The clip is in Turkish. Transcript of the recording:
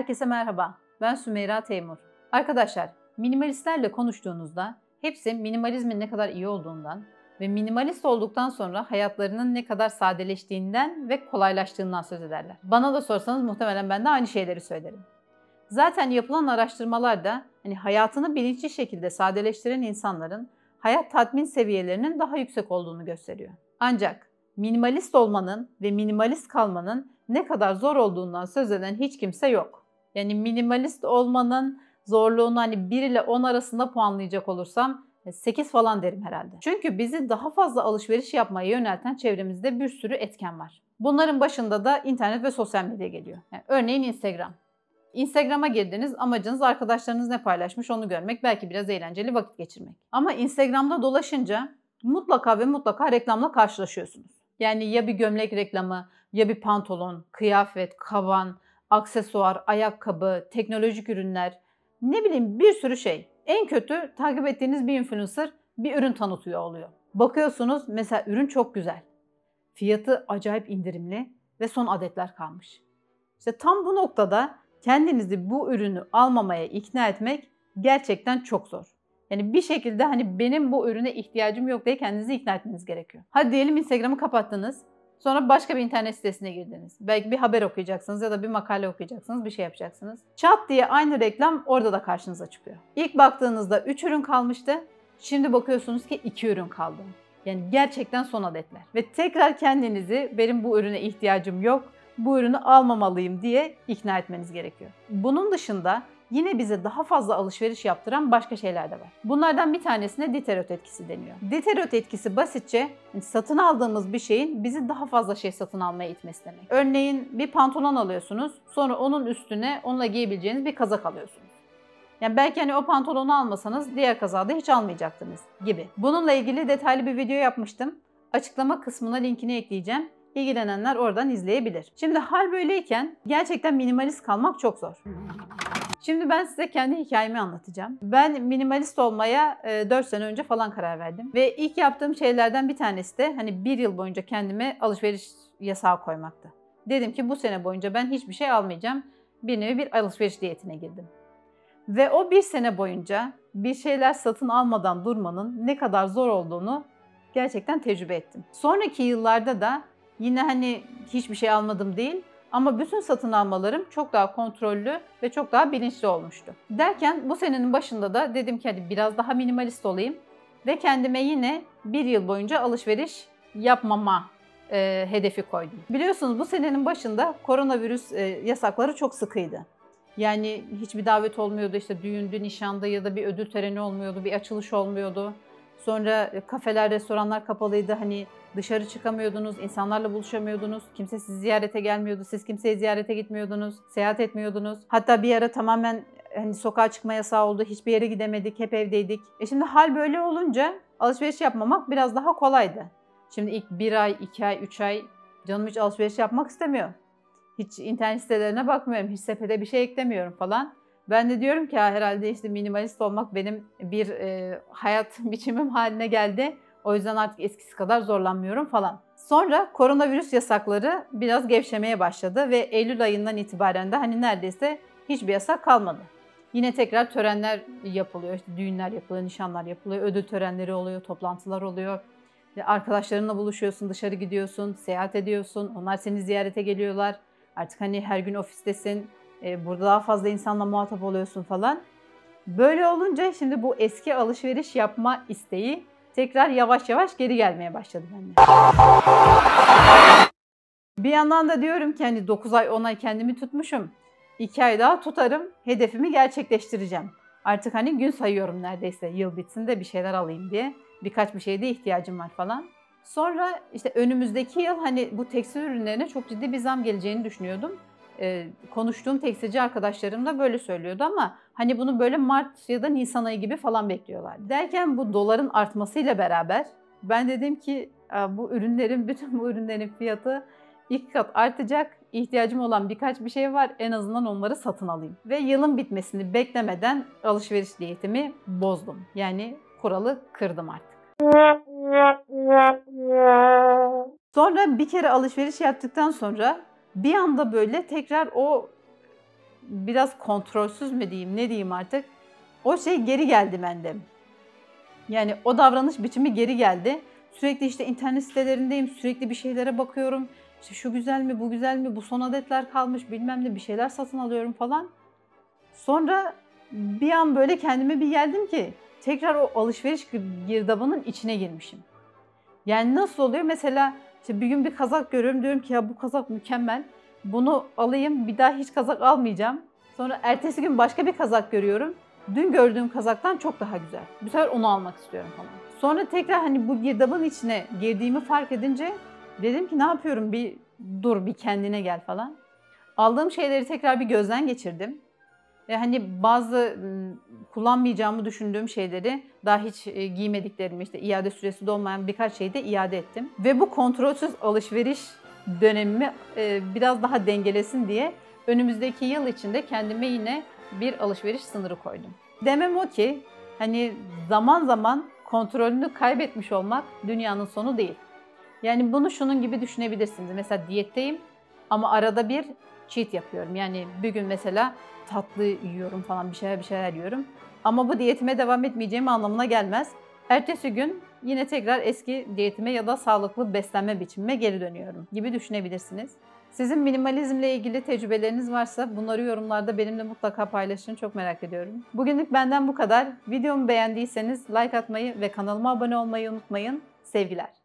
Herkese merhaba, ben Sümeyra Teymur. Arkadaşlar, minimalistlerle konuştuğunuzda hepsi minimalizmin ne kadar iyi olduğundan ve minimalist olduktan sonra hayatlarının ne kadar sadeleştiğinden ve kolaylaştığından söz ederler. Bana da sorsanız muhtemelen ben de aynı şeyleri söylerim. Zaten yapılan araştırmalarda hayatını bilinçli şekilde sadeleştiren insanların hayat tatmin seviyelerinin daha yüksek olduğunu gösteriyor. Ancak minimalist olmanın ve minimalist kalmanın ne kadar zor olduğundan söz eden hiç kimse yok. Yani minimalist olmanın zorluğunu 1 ile 10 arasında puanlayacak olursam 8 falan derim herhalde. Çünkü bizi daha fazla alışveriş yapmaya yönelten çevremizde bir sürü etken var. Bunların başında da internet ve sosyal medya geliyor. Örneğin Instagram. Instagram'a girdiniz, amacınız arkadaşlarınız ne paylaşmış onu görmek, belki biraz eğlenceli vakit geçirmek. Ama Instagram'da dolaşınca mutlaka ve mutlaka reklamla karşılaşıyorsunuz. Yani ya bir gömlek reklamı, ya bir pantolon, kıyafet, kaban, aksesuar, ayakkabı, teknolojik ürünler, ne bileyim bir sürü şey. En kötü takip ettiğiniz bir influencer bir ürün tanıtıyor oluyor. Bakıyorsunuz mesela ürün çok güzel. Fiyatı acayip indirimli ve son adetler kalmış. İşte tam bu noktada kendinizi bu ürünü almamaya ikna etmek gerçekten çok zor. Yani bir şekilde benim bu ürüne ihtiyacım yok diye kendinizi ikna etmeniz gerekiyor. Hadi diyelim Instagram'ı kapattınız. Sonra başka bir internet sitesine girdiniz. Belki bir haber okuyacaksınız ya da bir makale okuyacaksınız, bir şey yapacaksınız. Çat diye aynı reklam orada da karşınıza çıkıyor. İlk baktığınızda 3 ürün kalmıştı. Şimdi bakıyorsunuz ki 2 ürün kaldı. Yani gerçekten son adetler. Ve tekrar kendinizi benim bu ürüne ihtiyacım yok, bu ürünü almamalıyım diye ikna etmeniz gerekiyor. Bunun dışında yine bize daha fazla alışveriş yaptıran başka şeyler de var. Bunlardan bir tanesine Diderot etkisi deniyor. Diderot etkisi basitçe satın aldığımız bir şeyin bizi daha fazla şey satın almaya itmesi demek. Örneğin bir pantolon alıyorsunuz, sonra onun üstüne onunla giyebileceğiniz bir kazak alıyorsunuz. Yani belki o pantolonu almasanız diğer kazağı da hiç almayacaktınız gibi. Bununla ilgili detaylı bir video yapmıştım. Açıklama kısmına linkini ekleyeceğim. İlgilenenler oradan izleyebilir. Şimdi hal böyleyken gerçekten minimalist kalmak çok zor. Şimdi ben size kendi hikayemi anlatacağım. Ben minimalist olmaya 4 sene önce falan karar verdim. Ve ilk yaptığım şeylerden bir tanesi de 1 yıl boyunca kendime alışveriş yasağı koymaktı. Dedim ki bu sene boyunca ben hiçbir şey almayacağım. Bir nevi bir alışveriş diyetine girdim. Ve o 1 sene boyunca bir şeyler satın almadan durmanın ne kadar zor olduğunu gerçekten tecrübe ettim. Sonraki yıllarda da yine hiçbir şey almadım değil ama bütün satın almalarım çok daha kontrollü ve çok daha bilinçli olmuştu. Derken bu senenin başında da dedim ki biraz daha minimalist olayım ve kendime yine 1 yıl boyunca alışveriş yapmama hedefi koydum. Biliyorsunuz bu senenin başında koronavirüs yasakları çok sıkıydı. Yani hiçbir davet olmuyordu, işte düğündü, nişanda ya da bir ödül töreni olmuyordu, bir açılış olmuyordu. Sonra kafeler, restoranlar kapalıydı. Dışarı çıkamıyordunuz, insanlarla buluşamıyordunuz. Kimse sizi ziyarete gelmiyordu, siz kimseyi ziyarete gitmiyordunuz, seyahat etmiyordunuz. Hatta bir ara tamamen sokağa çıkma yasağı oldu, hiçbir yere gidemedik, hep evdeydik. Şimdi hal böyle olunca alışveriş yapmamak biraz daha kolaydı. Şimdi ilk 1 ay, 2 ay, 3 ay canım hiç alışveriş yapmak istemiyor. Hiç internet sitelerine bakmıyorum, hiç sepete bir şey eklemiyorum falan. Ben de diyorum ki herhalde işte minimalist olmak benim bir hayat biçimim haline geldi. O yüzden artık eskisi kadar zorlanmıyorum falan. Sonra koronavirüs yasakları biraz gevşemeye başladı ve Eylül ayından itibaren de neredeyse hiçbir yasak kalmadı. Yine tekrar törenler yapılıyor, işte düğünler yapılıyor, nişanlar yapılıyor, ödül törenleri oluyor, toplantılar oluyor. Arkadaşlarınla buluşuyorsun, dışarı gidiyorsun, seyahat ediyorsun, onlar seni ziyarete geliyorlar. Artık her gün ofistesin, burada daha fazla insanla muhatap oluyorsun falan. Böyle olunca şimdi bu eski alışveriş yapma isteği tekrar yavaş yavaş geri gelmeye başladı bende. Bir yandan da diyorum ki 9 ay 10 ay kendimi tutmuşum. 2 ay daha tutarım, hedefimi gerçekleştireceğim. Artık gün sayıyorum neredeyse yıl bitsin de bir şeyler alayım diye. Birkaç bir şeye de ihtiyacım var falan. Sonra işte önümüzdeki yıl bu tekstil ürünlerine çok ciddi bir zam geleceğini düşünüyordum. Konuştuğum tekstilci arkadaşlarım da böyle söylüyordu ama bunu böyle Mart ya da Nisan ayı gibi falan bekliyorlardı. Derken bu doların artmasıyla beraber ben dedim ki bütün bu ürünlerin fiyatı 2 kat artacak. İhtiyacım olan birkaç bir şey var, en azından onları satın alayım. Ve yılın bitmesini beklemeden alışveriş diyetimi bozdum. Yani kuralı kırdım artık. Sonra bir kere alışveriş yaptıktan sonra bir anda böyle tekrar o biraz kontrolsüz mü diyeyim, ne diyeyim artık. O şey geri geldi bende. Yani o davranış biçimi geri geldi. Sürekli işte internet sitelerindeyim, sürekli bir şeylere bakıyorum. İşte şu güzel mi, bu güzel mi, bu son adetler kalmış bilmem ne bir şeyler satın alıyorum falan. Sonra bir an böyle kendime bir geldim ki tekrar o alışveriş girdabının içine girmişim. Yani nasıl oluyor? Mesela işte bir gün bir kazak görüyorum, diyorum ki ya bu kazak mükemmel. Bunu alayım, bir daha hiç kazak almayacağım. Sonra ertesi gün başka bir kazak görüyorum. Dün gördüğüm kazaktan çok daha güzel. Bu sefer onu almak istiyorum falan. Sonra tekrar hani bu girdabın içine girdiğimi fark edince dedim ki ne yapıyorum, bir dur, bir kendine gel falan. Aldığım şeyleri tekrar bir gözden geçirdim. Ve hani bazı kullanmayacağımı düşündüğüm şeyleri, daha hiç giymediklerimi, işte iade süresi de olmayan birkaç şeyi de iade ettim. Ve bu kontrolsüz alışveriş dönemimi biraz daha dengelesin diye önümüzdeki yıl içinde kendime yine bir alışveriş sınırı koydum. Demem o ki hani zaman zaman kontrolünü kaybetmiş olmak dünyanın sonu değil. Yani bunu şunun gibi düşünebilirsiniz. Mesela diyetteyim ama arada bir cheat yapıyorum. Yani bir gün mesela tatlı yiyorum falan, bir şeyler yiyorum. Ama bu diyetime devam etmeyeceğim anlamına gelmez. Ertesi gün yine tekrar eski diyetime ya da sağlıklı beslenme biçimime geri dönüyorum gibi düşünebilirsiniz. Sizin minimalizmle ilgili tecrübeleriniz varsa bunları yorumlarda benimle mutlaka paylaşın. Çok merak ediyorum. Bugünlük benden bu kadar. Videomu beğendiyseniz like atmayı ve kanalıma abone olmayı unutmayın. Sevgiler.